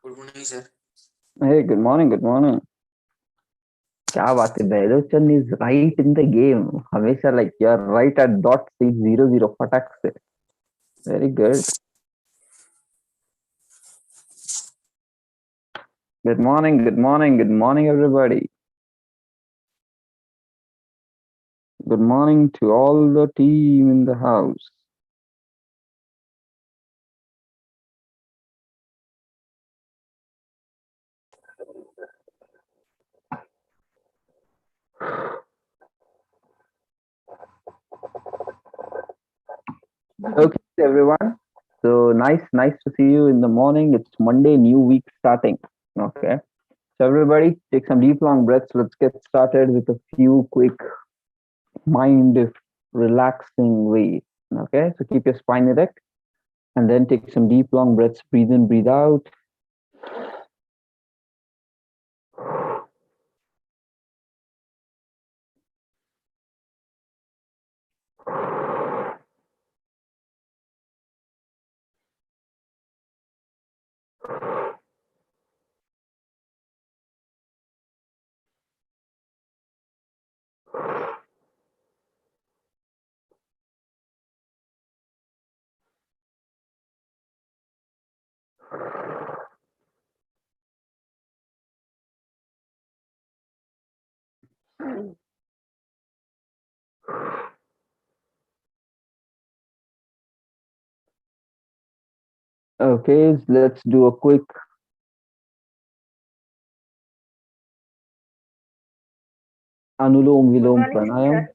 Good morning sir. Hey, good morning, good morning. क्या बात है Bailochen is right in the game. हमेशा like you're right at dot 600 फटाक से. Very good. Good morning, good morning, good morning everybody. Good morning to all the team in the house. Okay everyone. So nice to see you in the morning. It's Monday, new week starting. Okay. So everybody take some deep long breaths. Let's get started with a few quick mind relaxing ways. Okay. So keep your spine erect. And then take some deep, long breaths. Breathe in, breathe out. Okay, let's do a quick Anulom Good Vilom morning, Pranayam. sir.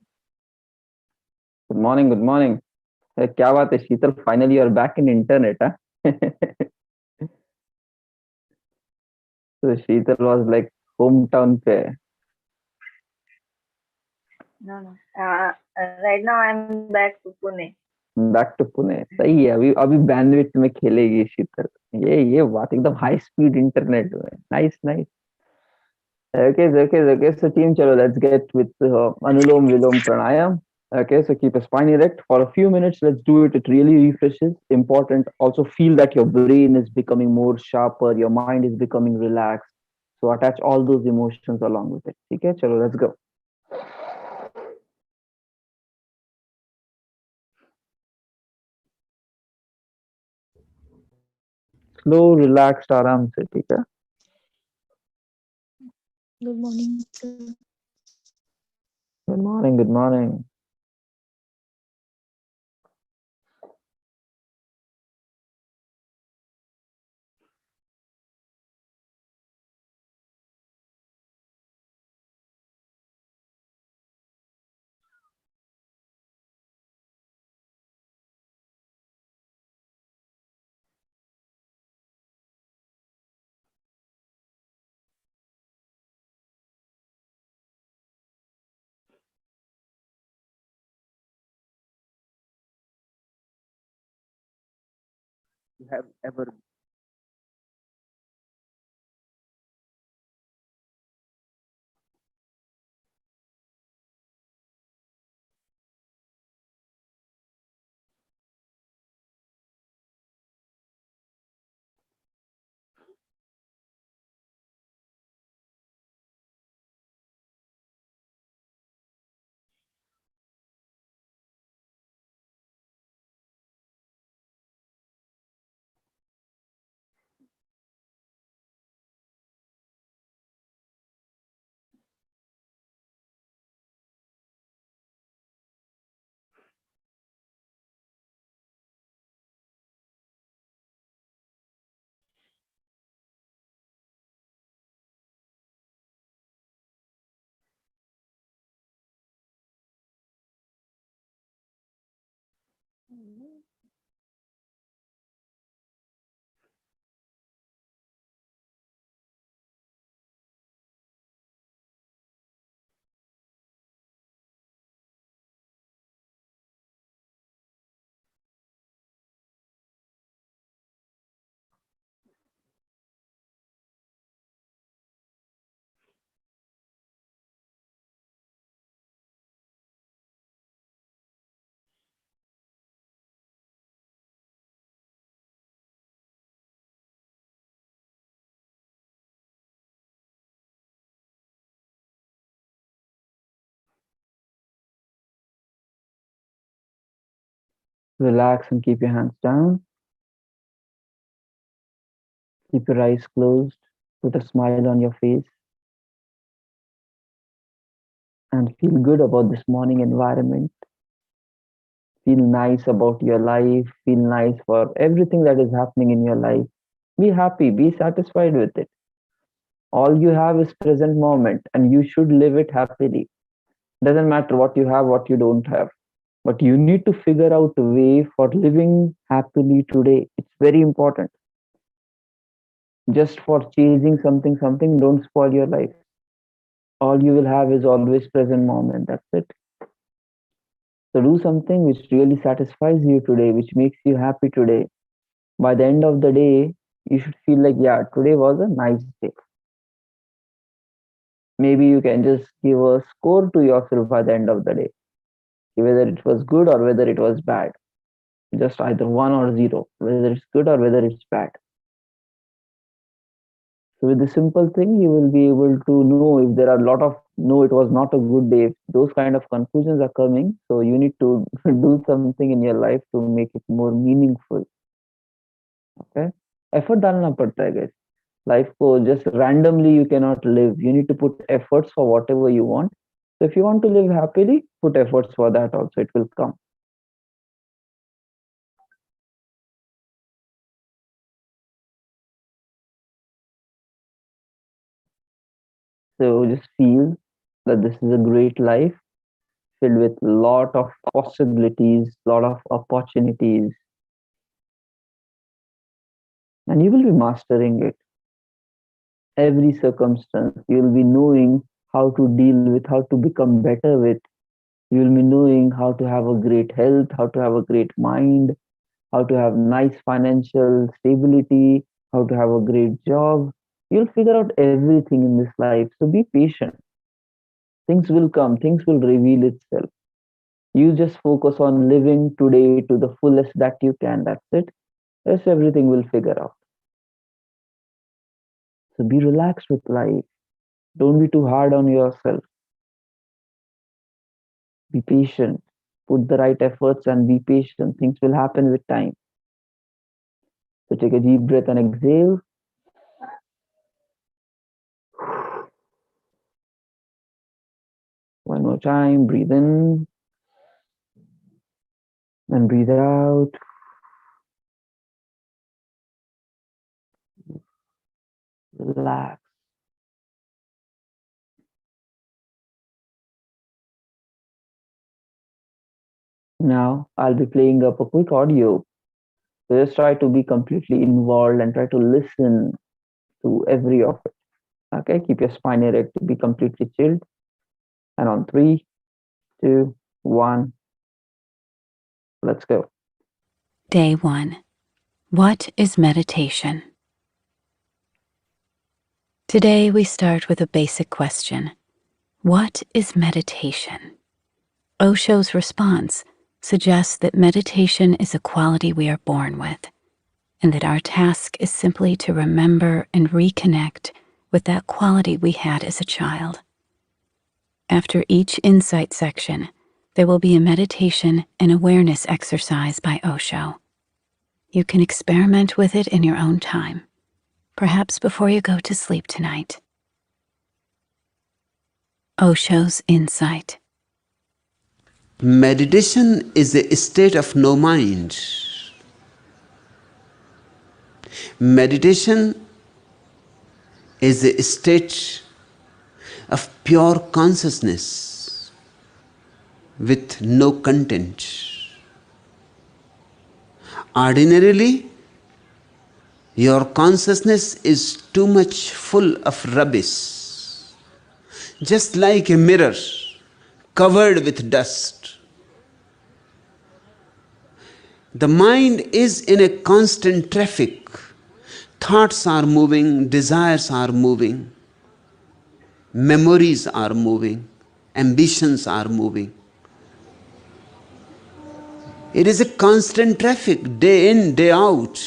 Good morning, good morning. क्या बात है शीतल, finally you're back in internet, huh? So Sheetal was like hometown पे. No. Right now I'm back to Pune. Back to Pune. सही है, अभी अभी bandwidth में खेलेगी शीतल. ये बात एकदम हाई स्पीड इंटरनेट में. Nice. Okay. So team, chalo, let's get with Anulom Vilom Pranayam. Okay, so keep a spine erect for a few minutes. Let's do it. It really refreshes. Important. Also feel that your brain is becoming more sharper. Your mind is becoming relaxed. So attach all those emotions along with it. Okay, chalo, let's go. Slow, relaxed, आराम से, ठीक है? Good morning, sir. Good morning. You have ever Relax and keep your hands down. Keep your eyes closed. Put a smile on your face and feel good about this morning environment. Feel nice about your life. Feel nice for everything that is happening in your life. Be happy. Be satisfied with it. All you have is present moment and you should live it happily. Doesn't matter what you have, what you don't have. But you need to figure out a way for living happily today. It's very important. Just for chasing something, don't spoil your life. All you will have is always present moment. That's it. So do something which really satisfies you today, which makes you happy today. By the end of the day, you should feel like, yeah, today was a nice day. Maybe you can just give a score to yourself by the end of the day, whether it was good or whether it was bad. Just either 1 or 0, whether it's good or whether it's bad. So with the simple thing, you will be able to know if there are a lot of no, it was not a good day. Those kind of conclusions are coming. So you need to do something in your life to make it more meaningful. Okay, effort डालना पड़ता है guys. Life को just randomly you cannot live. You need to put efforts for whatever you want. So if you want to live happily, put efforts for that also. It will come. So just feel that this is a great life filled with lot of possibilities, lot of opportunities, and you will be mastering it. Every circumstance, you will be knowing how to deal with, how to become better with. You will be knowing how to have a great health, how to have a great mind, how to have nice financial stability, how to have a great job. You'll figure out everything in this life. So be patient. Things will come, things will reveal itself. You just focus on living today to the fullest that you can. That's it. Else everything will figure out. So be relaxed with life. Don't be too hard on yourself. Be patient. Put the right efforts and be patient. Things will happen with time. So take a deep breath and exhale. One more time. Breathe in and breathe out. Relax. Now I'll be playing up a quick audio. So just try to be completely involved and try to listen to every of it. Okay, keep your spine erect to be completely chilled. And on 3, 2, 1, let's go. Day 1. What is meditation? Today we start with a basic question. What is meditation? Osho's response suggests that meditation is a quality we are born with, and that our task is simply to remember and reconnect with that quality we had as a child. After each insight section, there will be a meditation and awareness exercise by Osho. You can experiment with it in your own time, perhaps before you go to sleep tonight. Osho's insight. Meditation is a state of no mind. Meditation is a state of pure consciousness with no content. Ordinarily, your consciousness is too much full of rubbish, just like a mirror covered with dust. The mind is in a constant traffic. Thoughts are moving, desires are moving, memories are moving, ambitions are moving. It is a constant traffic, day in, day out.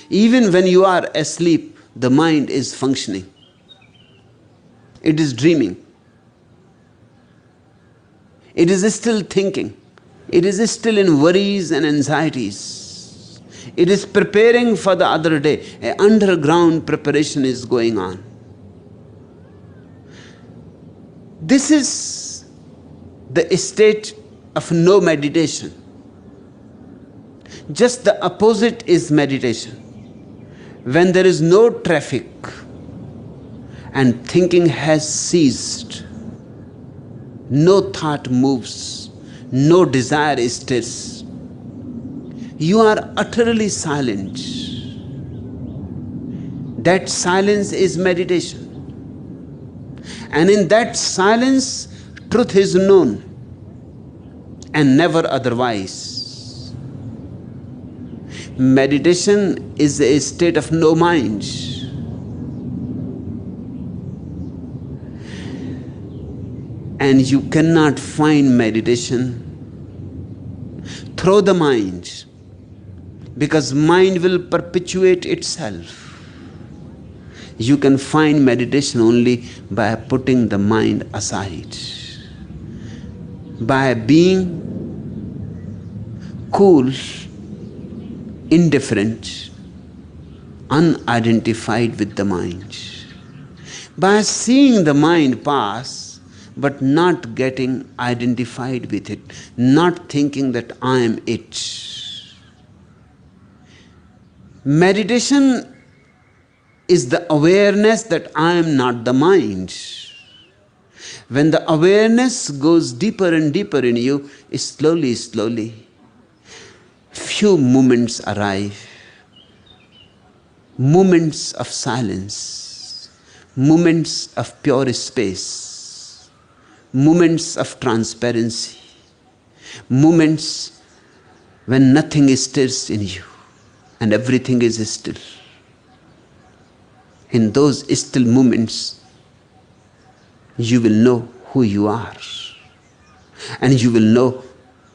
Even when you are asleep, the mind is functioning. It is dreaming. It is still thinking. It is still in worries and anxieties. It is preparing for the other day. An underground preparation is going on. This is the state of no meditation. Just the opposite is meditation. When there is no traffic and thinking has ceased, no thought moves, no desire stirs, you are utterly silent. That silence is meditation. And in that silence, truth is known and never otherwise. Meditation is a state of no mind. And you cannot find meditation through the mind, because mind will perpetuate itself. You can find meditation only by putting the mind aside, by being cool, indifferent, unidentified with the mind, by seeing the mind pass but not getting identified with it, not thinking that I am it. Meditation is the awareness that I am not the mind. When the awareness goes deeper and deeper in you, slowly, few moments arrive. Moments of silence, moments of pure space, moments of transparency, moments when nothing stirs in you and everything is still. In those still moments, you will know who you are, and you will know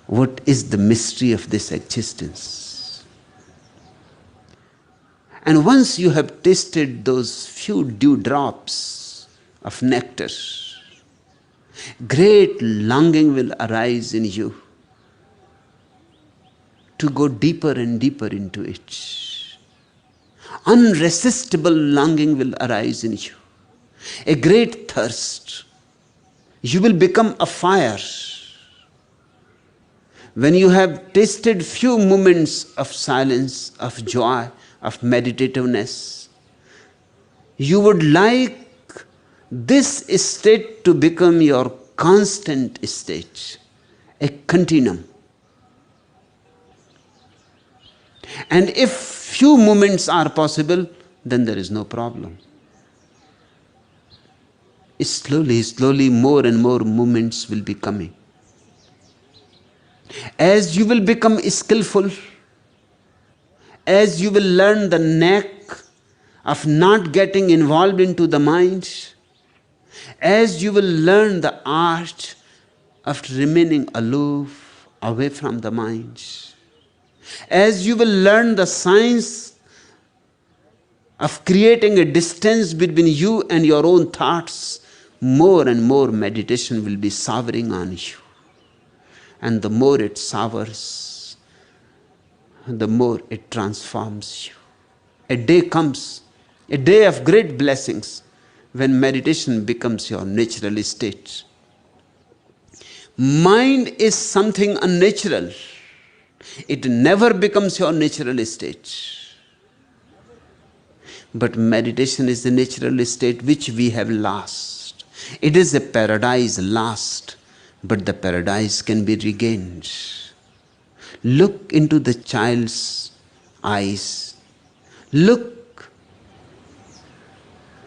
what is the mystery of this existence. And once you have tasted those few dewdrops of nectar, great longing will arise in you to go deeper and deeper into it. Unresistible longing will arise in you. A great thirst. You will become a fire. When you have tasted few moments of silence, of joy, of meditativeness, you would like this state to become your constant state, a continuum. And if few moments are possible, then there is no problem. Slowly, more and more moments will be coming. As you will become skillful, as you will learn the knack of not getting involved into the mind, as you will learn the art of remaining aloof, away from the mind, as you will learn the science of creating a distance between you and your own thoughts, more and more meditation will be souring on you. And the more it sours, the more it transforms you. A day comes, a day of great blessings, when meditation becomes your natural state. Mind is something unnatural. It never becomes your natural state. But meditation is the natural state which we have lost. It is a paradise lost, but the paradise can be regained. Look into the child's eyes. Look,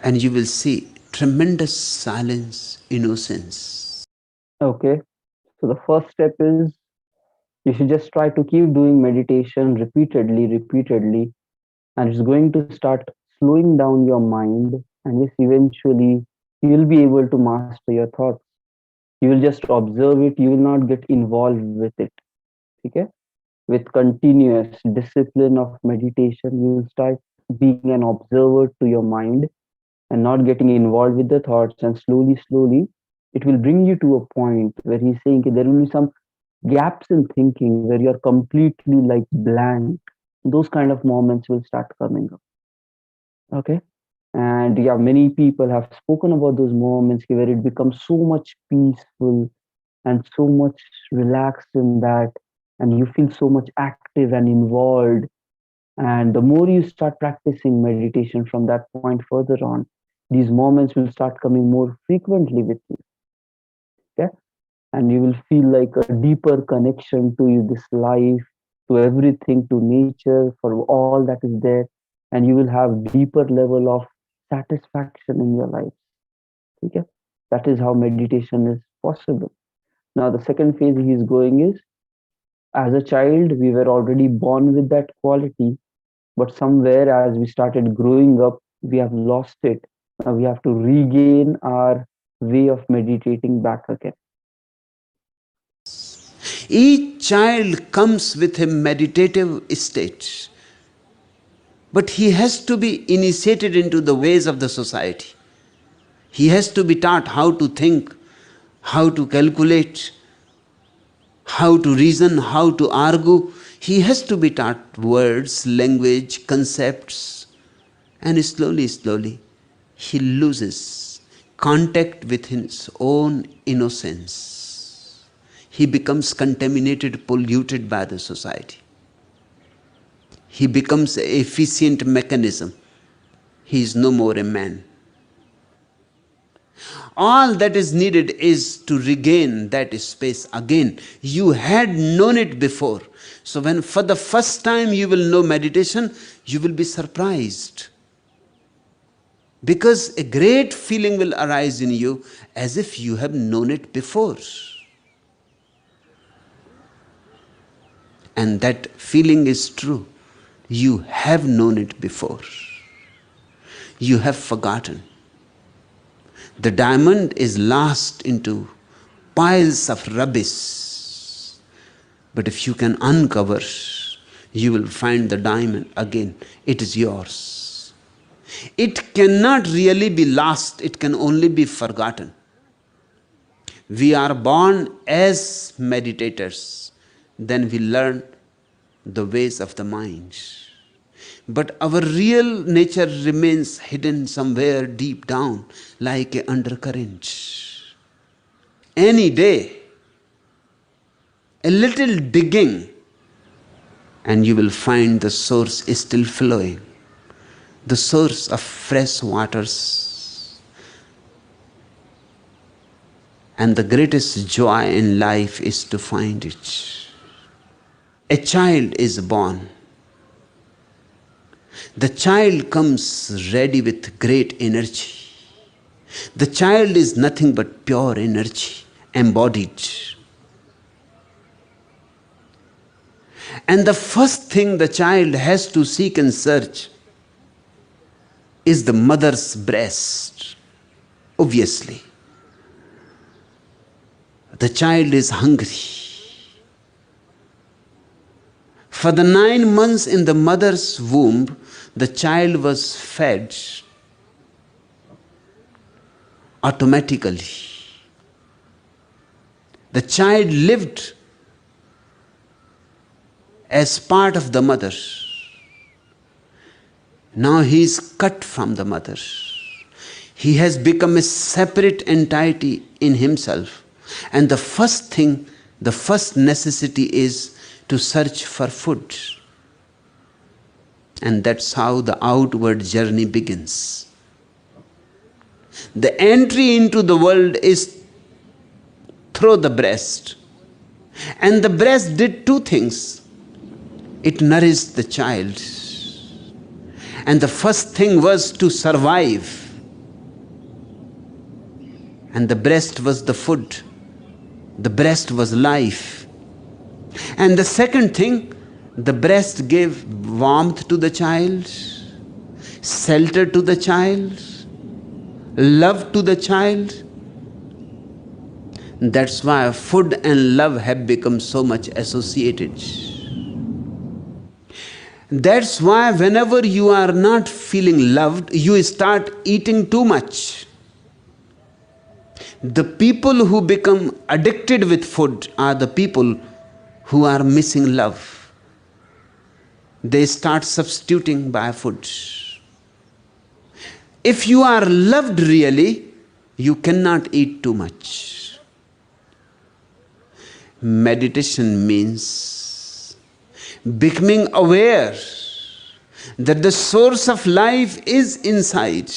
and you will see tremendous silence, innocence. Okay, so the first step is you should just try to keep doing meditation repeatedly, and it's going to start slowing down your mind, and yes, eventually you will be able to master your thoughts. You will just observe it, you will not get involved with it. Okay? With continuous discipline of meditation, you will start being an observer to your mind and not getting involved with the thoughts, and slowly it will bring you to a point where he's saying there will be some gaps in thinking where you're completely like blank, those kind of moments will start coming up. Okay. And yeah, many people have spoken about those moments where it becomes so much peaceful and so much relaxed in that, and you feel so much active and involved. And the more you start practicing meditation from that point further on, these moments will start coming more frequently with you. Okay. And you will feel like a deeper connection to you, this life, to everything, to nature, for all that is there. And you will have deeper level of satisfaction in your life. Okay. That is how meditation is possible. Now, the second phase he is going is, as a child, we were already born with that quality, but somewhere as we started growing up, we have lost it. Now we have to regain our way of meditating back again. Each child comes with a meditative state, but he has to be initiated into the ways of the society. He has to be taught how to think, how to calculate, how to reason, how to argue. He has to be taught words, language, concepts, and slowly, slowly, he loses contact with his own innocence. He becomes contaminated, polluted by the society. He becomes an efficient mechanism. He is no more a man. All that is needed is to regain that space again. You had known it before. So when for the first time you will know meditation, you will be surprised. Because a great feeling will arise in you as if you have known it before. And that feeling is true. You have known it before. You have forgotten. The diamond is lost into piles of rubbish. But if you can uncover, you will find the diamond again. It is yours. It cannot really be lost. It can only be forgotten. We are born as meditators. Then we learn the ways of the mind. But our real nature remains hidden somewhere deep down, like an undercurrent. Any day, a little digging, and you will find the source is still flowing, the source of fresh waters. And the greatest joy in life is to find it. A child is born. The child comes ready with great energy. The child is nothing but pure energy, embodied. And the first thing the child has to seek and search is the mother's breast. Obviously, the child is hungry. For the 9 months in the mother's womb, the child was fed automatically. The child lived as part of the mother. Now he is cut from the mother. He has become a separate entity in himself. And the first thing, the first necessity is to search for food. And that's how the outward journey begins. The entry into the world is through the breast. And the breast did 2 things. It nourished the child. And the first thing was to survive. And the breast was the food. The breast was life. And the second thing, the breast gave warmth to the child, shelter to the child, love to the child. That's why food and love have become so much associated. That's why whenever you are not feeling loved, you start eating too much. The people who become addicted with food are the people who are missing love. They start substituting by food. If you are loved really, you cannot eat too much. Meditation means becoming aware that the source of life is inside.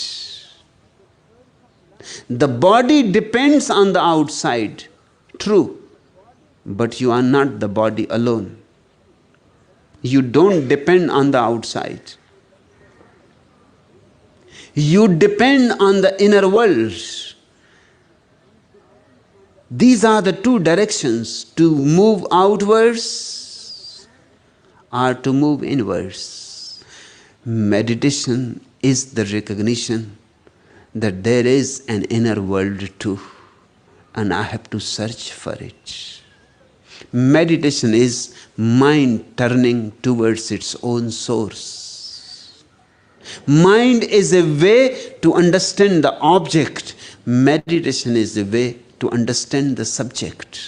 The body depends on the outside, true, but you are not the body alone. You don't depend on the outside. You depend on the inner world. These are the two directions: to move outwards or to move inwards. Meditation is the recognition that there is an inner world too, and I have to search for it. Meditation is mind turning towards its own source. Mind is a way to understand the object. Meditation is a way to understand the subject.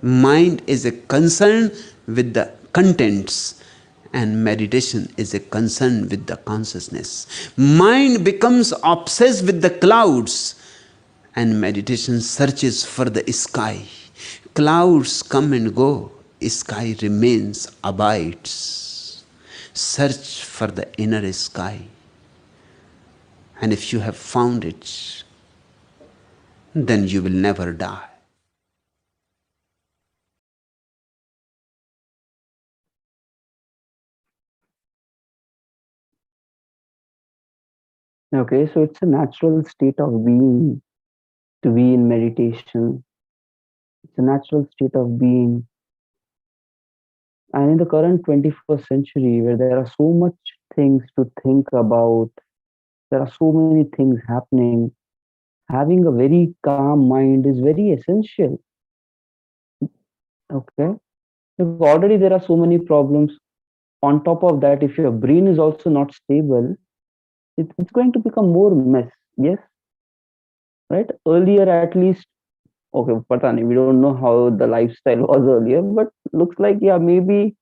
Mind is a concern with the contents, and meditation is a concern with the consciousness. Mind becomes obsessed with the clouds, and meditation searches for the sky. Clouds come and go, sky remains, abides. Search for the inner sky, and if you have found it, then you will never die. Okay, so it's a natural state of being to be in meditation. It's a natural state of being. And in the current 21st century, where there are so much things to think about, there are so many things happening, having a very calm mind is very essential. Okay? Because already there are so many problems. On top of that, if your brain is also not stable, it's going to become more mess. Yes? Right? Earlier, at least, okay, Patani, we don't know how the lifestyle was earlier, but looks like, yeah, maybe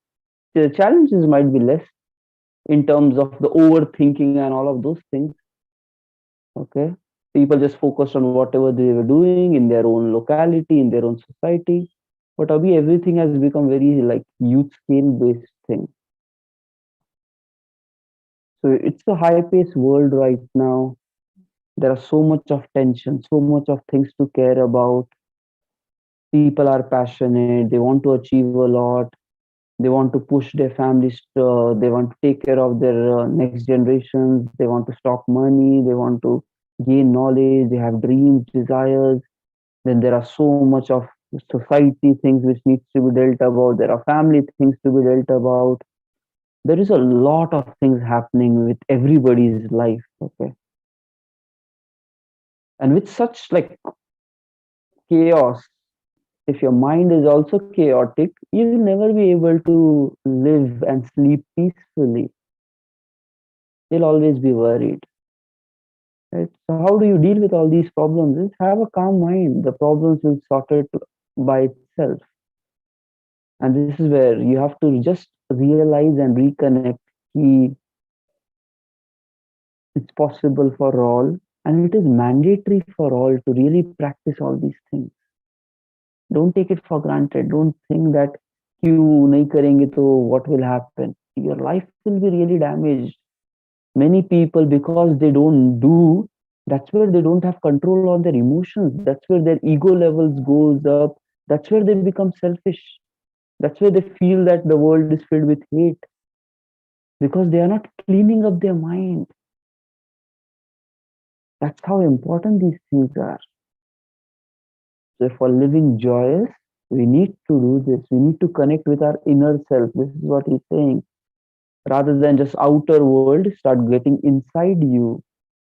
the challenges might be less in terms of the overthinking and all of those things. Okay. People just focused on whatever they were doing in their own locality, in their own society. But Abhi, everything has become very like youth scale based thing. So it's a high paced world right now. There are so much of tension, so much of things to care about. People are passionate, they want to achieve a lot, they want to push their families, they want to take care of their next generations, they want to stock money, they want to gain knowledge, they have dreams, desires. Then there are so much of society things which needs to be dealt about, there are family things to be dealt about. There is a lot of things happening with everybody's life. Okay, and with such like chaos, if your mind is also chaotic, you will never be able to live and sleep peacefully. You'll always be worried. Right? So how do you deal with all these problems? Just have a calm mind. The problems will sort it by itself. And this is where you have to just realize and reconnect. It's possible for all, and it is mandatory for all to really practice all these things. Don't take it for granted. Don't think that you nahi karenge to what will happen. Your life will be really damaged. Many people, because they don't do, that's where they don't have control on their emotions. That's where their ego levels goes up. That's where they become selfish. That's where they feel that the world is filled with hate, because they are not cleaning up their mind. That's how important these things are. So for living joyous, we need to do this. We need to connect with our inner self. This is what he's saying. Rather than just outer world, start getting inside you.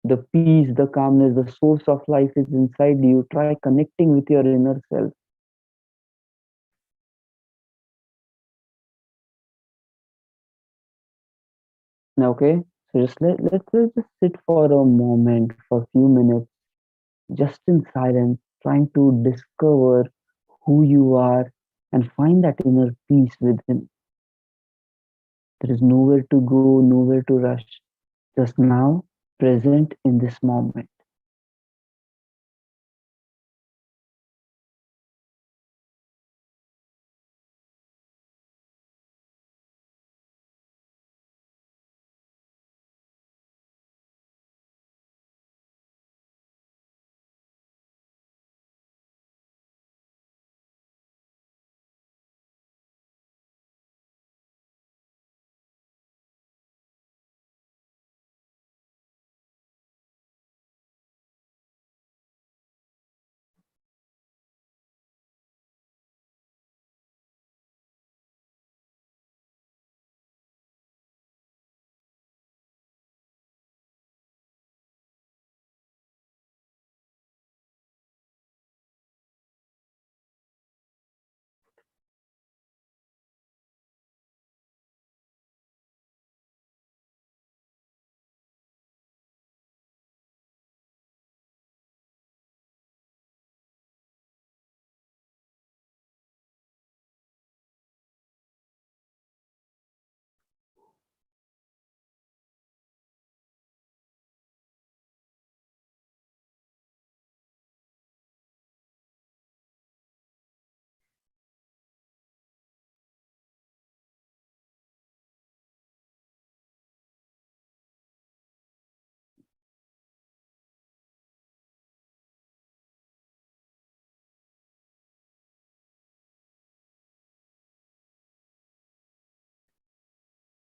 The peace, the calmness, the source of life is inside you. Try connecting with your inner self. Okay, so just let's just sit for a moment, for a few minutes, just in silence, trying to discover who you are, and find that inner peace within. There is nowhere to go, nowhere to rush, just now, present in this moment.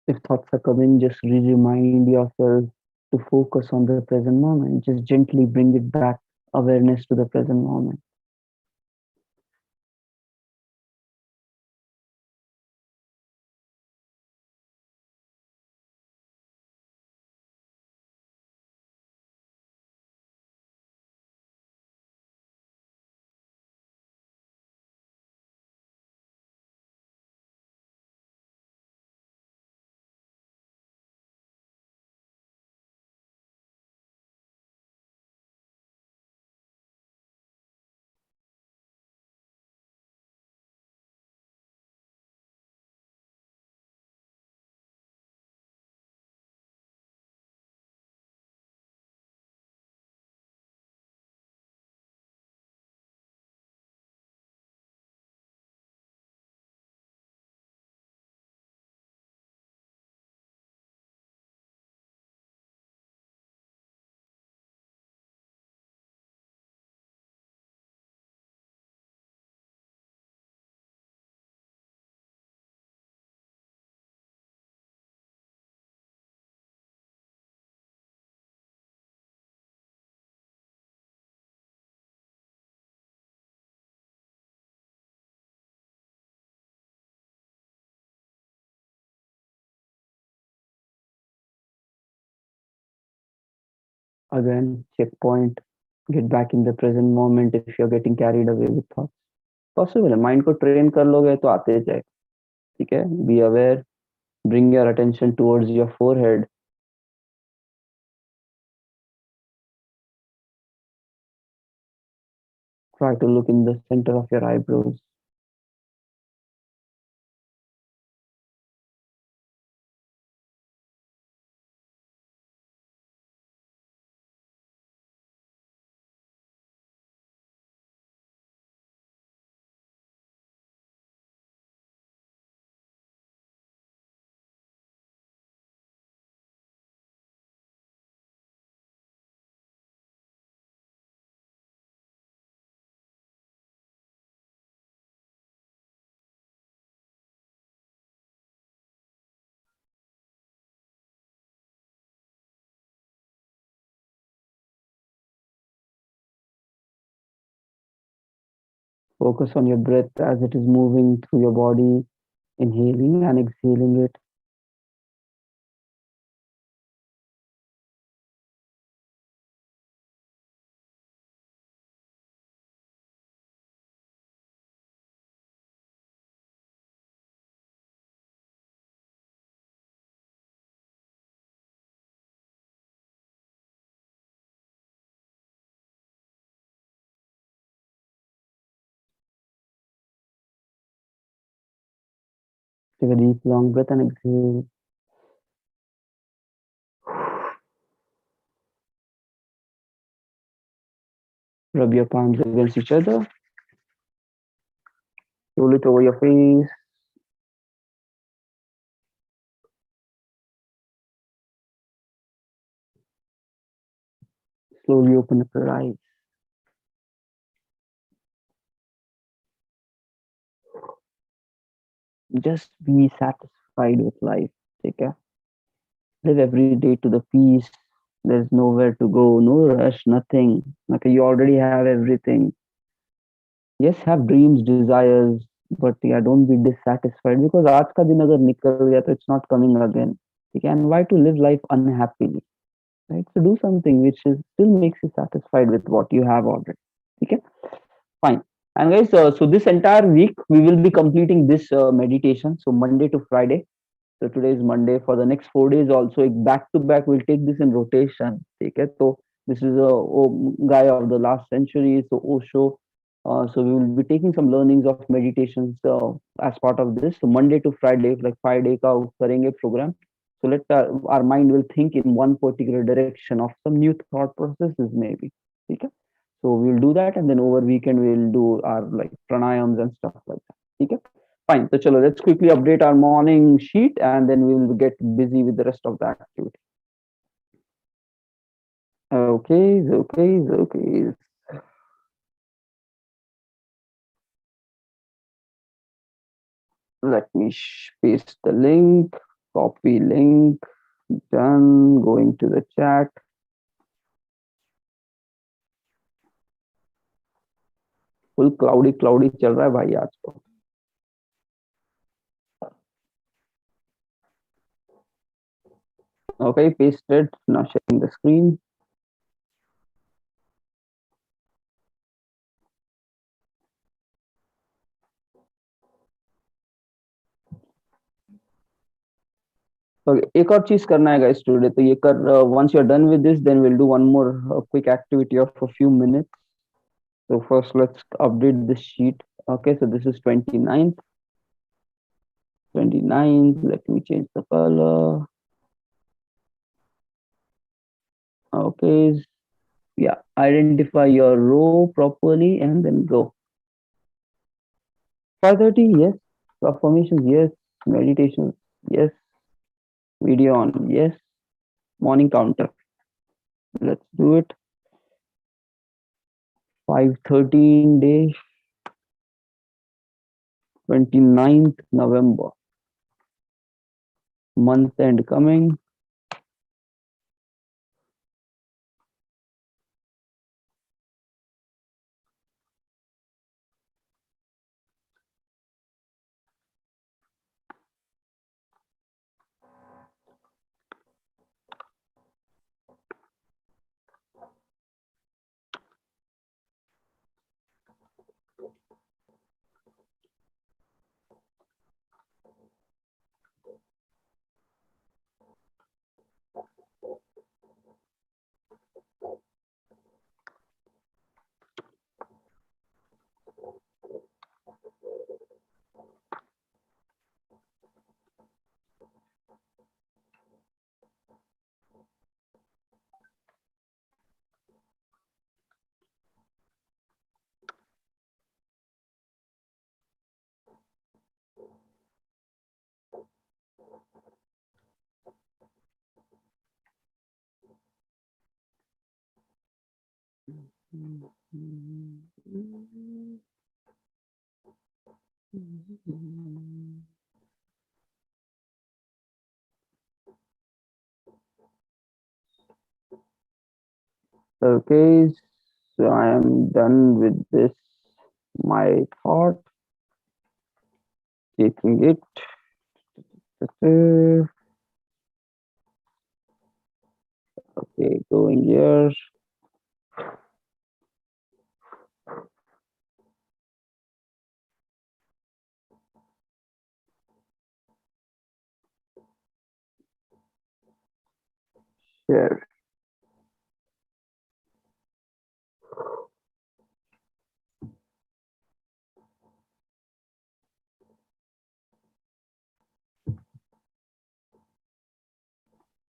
If thoughts are coming, just remind yourself to focus on the present moment. Just gently bring it back, awareness to the present moment. Again, checkpoint, get back in the present moment if you're getting carried away with thoughts. Possible है, mind को train कर लोगे तो आते जाए. ठीक है, be aware, bring your attention towards your forehead. Try to look in the center of your eyebrows. Focus on your breath as it is moving through your body, inhaling and exhaling it. Take a deep, long breath and exhale. Rub your palms against each other. Roll it over your face. Slowly open up your eyes. Just be satisfied with life. Okay? Live every day to the peace. There's nowhere to go, no rush, nothing. Okay, you already have everything. Yes, have dreams, desires, but yeah, don't be dissatisfied because आज का दिन अगर निकल गया तो it's not coming again. Okay, and why to live life unhappily? Right? So do something which is still makes you satisfied with what you have already. Okay, fine. And guys, so this entire week we will be completing this meditation. So Monday to Friday. So today is Monday. For the next 4 days, also back to back, we'll take this in rotation. Okay, so this is a guy of the last century, so Osho. So we will be taking some learnings of meditations as part of this. So Monday to Friday, like 5 day ka karenge program. So let our mind will think in one particular direction of some new thought processes maybe. Okay, so we'll do that, and then over weekend we'll do our like pranayams and stuff like that. Okay. Fine. So chalo, let's quickly update our morning sheet and then we will get busy with the rest of the activity. Okay. Let me paste the link, copy link, done, going to the chat. Full cloudy चल रहा है भाई आज तो. Okay, pasted. Now sharing the screen. Okay, एक और चीज करना है guys today. तो ये कर once you're done with this, then we'll do one more quick activity of a few minutes. So first, let's update the sheet. Okay, so this is 29th. 29th. Let me change the color. Okay. Yeah, identify your row properly and then go. 5:30, yes. Affirmations, yes. Meditations, yes. Video on, yes. Morning counter. Let's do it. 5:13 day, 29th November. Month end coming. Okay, so I am done with this. My thought, taking it. Okay, going here. Share.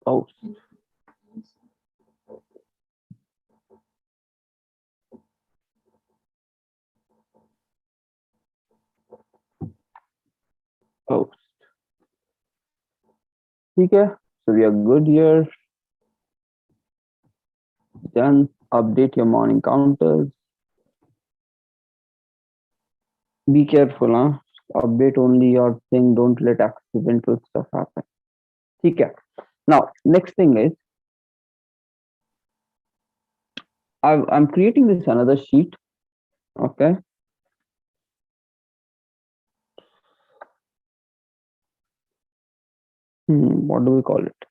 Post. Post. Okay, so we are good here. Done. Update your morning counters. Be careful, huh? Update only your thing. Don't let accidental stuff happen. Okay. Now, next thing is I'm creating this another sheet. Okay. What do we call it?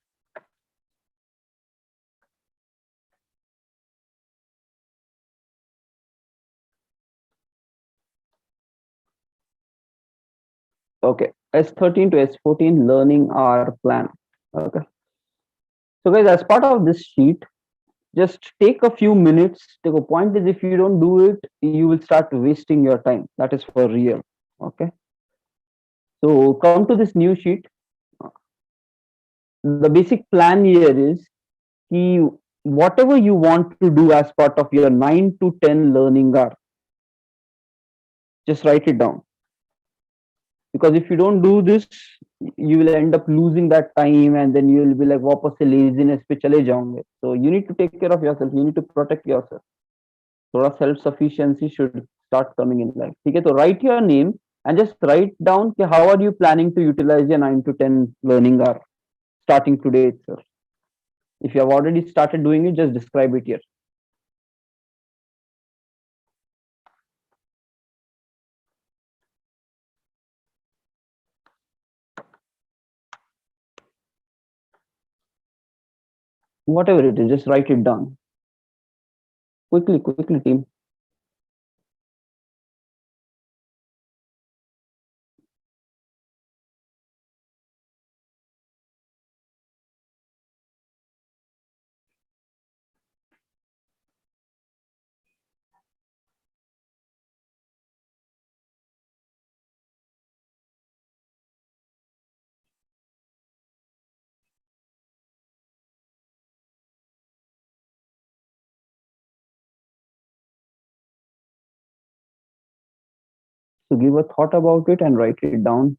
Okay. S13 to S14 learning hour plan. Okay. So guys, as part of this sheet, just take a few minutes. The point is, if you don't do it, you will start wasting your time. That is for real. Okay. So come to this new sheet. The basic plan here is whatever you want to do as part of your 9 to 10 learning hour, just write it down. Because if you don't do this, you will end up losing that time, and then you will be like, वापस से laziness पे चले जाओगे. So you need to take care of yourself. You need to protect yourself. थोड़ा self sufficiency should start coming in life. ठीक है, तो write your name and just write down कि how are you planning to utilize your 9 to 10 learning hour starting today itself. If you have already started doing it, just describe it here. Whatever it is, just write it down. Quickly, team. So give a thought about it and write it down.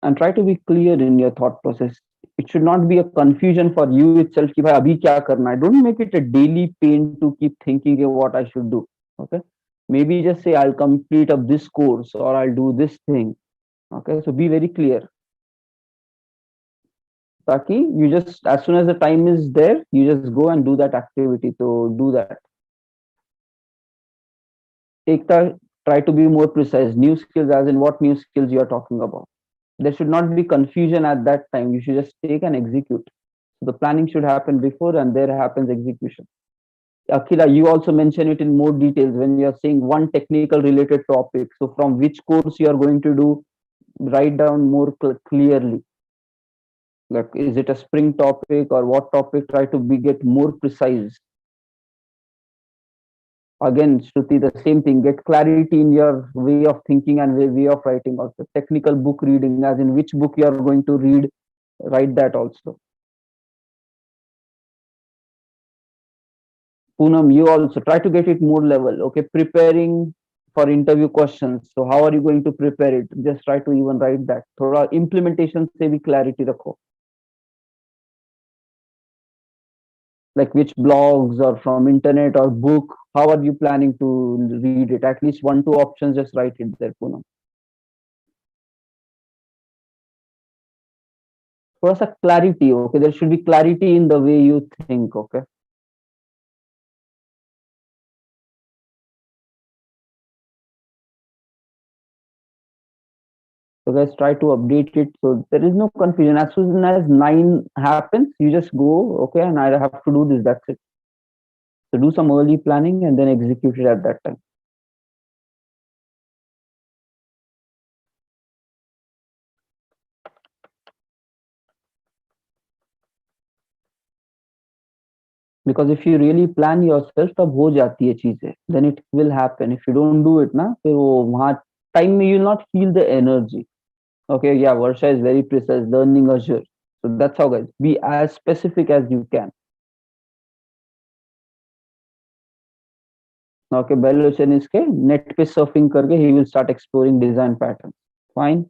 And try to be clear in your thought process. It should not be a confusion for you itself कि भाई अभी क्या करना है. Don't make it a daily pain to keep thinking what I should do. Okay, maybe just say I'll complete up this course or I'll do this thing. Okay, so be very clear. ताकि you just, as soon as the time is there, you just go and do that activity. So do that. Ekta, try to be more precise. New skills, as in what new skills you are talking about. There should not be confusion at that time. You should just take and execute. So the planning should happen before, and there happens execution. Akhila, you also mention it in more details when you are saying one technical related topic. So from which course you are going to do, write down more clearly. Like, is it a spring topic or what topic? Try to get more precise. Again, Shruti, the same thing. Get clarity in your way of thinking and way of writing. Also, technical book reading, as in which book you are going to read, write that also. Poonam, you also try to get it more level. Okay, preparing for interview questions. So how are you going to prepare it? Just try to even write that. थोड़ा implementation से भी clarity रखो. Like which blogs or from internet or book, how are you planning to read it? At least 1-2 options, just write it there, Poonam. थोड़ा सा clarity, okay? There should be clarity in the way you think, okay? So guys, try to update it so there is no confusion. As soon as 9 happens, you just go, okay, and I have to do this, that's it. So do some early planning and then execute it at that time. Because if you really plan yourself, तब हो जाती है चीजें. Then it will happen. If you don't do it, ना, फिर वो वहाँ time में you will not feel the energy. Okay, yeah, Varsha is very precise, learning Azure. So that's how, guys, be as specific as you can. Okay, Bellochan is के net पे surfing करके he will start exploring design patterns. Fine.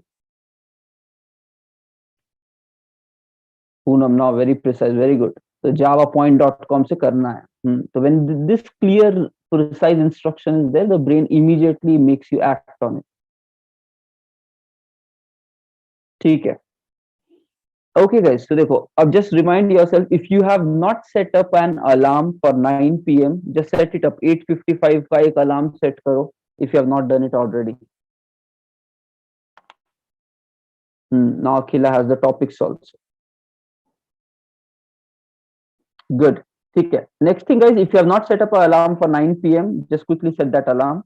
Poonam, now very precise, very good. So javapoint.com से करना है. So when this clear, precise instruction is there, the brain immediately makes you act on it. ठीक है. Okay, guys. So देखो, अब just remind yourself, if you have not set up an alarm for 9 p.m., just set it up. 8:55 का एक alarm set करो, if you have not done it already. Now Akhila has the topics also. Good. ठीक है. Next thing, guys, if you have not set up an alarm for 9 p.m., just quickly set that alarm.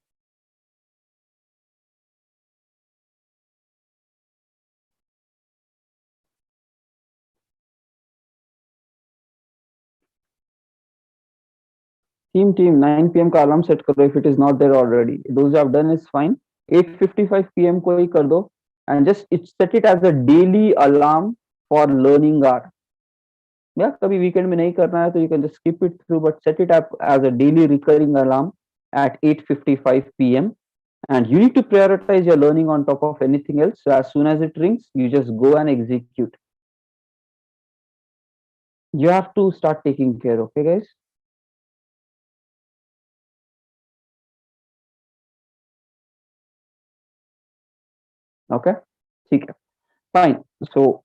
Team, 9 p.m. का alarm set करो if it is not there already. Those who have done is fine. 8:55 p.m. को ही कर दो, and just set it as a daily alarm for learning hour. Yeah, कभी weekend में नहीं करना है तो you can just skip it through, but set it up as a daily recurring alarm at 8:55 p.m. And you need to prioritize your learning on top of anything else. So as soon as it rings, you just go and execute. You have to start taking care, okay, guys? Okay, ठीक है. Fine. So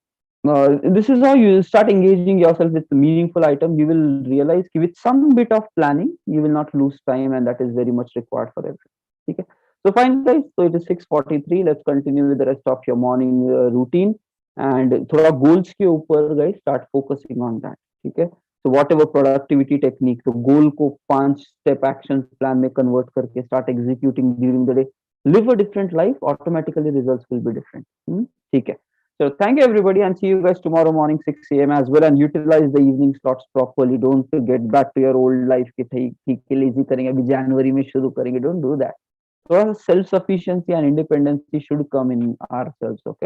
this is how you start engaging yourself with the meaningful item. You will realize that with some bit of planning, you will not lose time, and that is very much required for everything. Okay. So fine, guys. So it is 6:43. Let's continue with the rest of your morning routine. And थोड़ा goals के ऊपर, guys, start focusing on that. Okay. So whatever productivity technique, तो goal को 5-step action plan में convert करके start executing during the day. Live a different life. Automatically, results will be different. ठीक है. So thank you everybody, and see you guys tomorrow morning 6 a.m. as well, and utilize the evening slots properly. Don't get back to your old life कि ठीक है lazy करेंगे अभी January में शुरू करेंगे. Don't do that. So self sufficiency and independency should come in ourselves. Okay.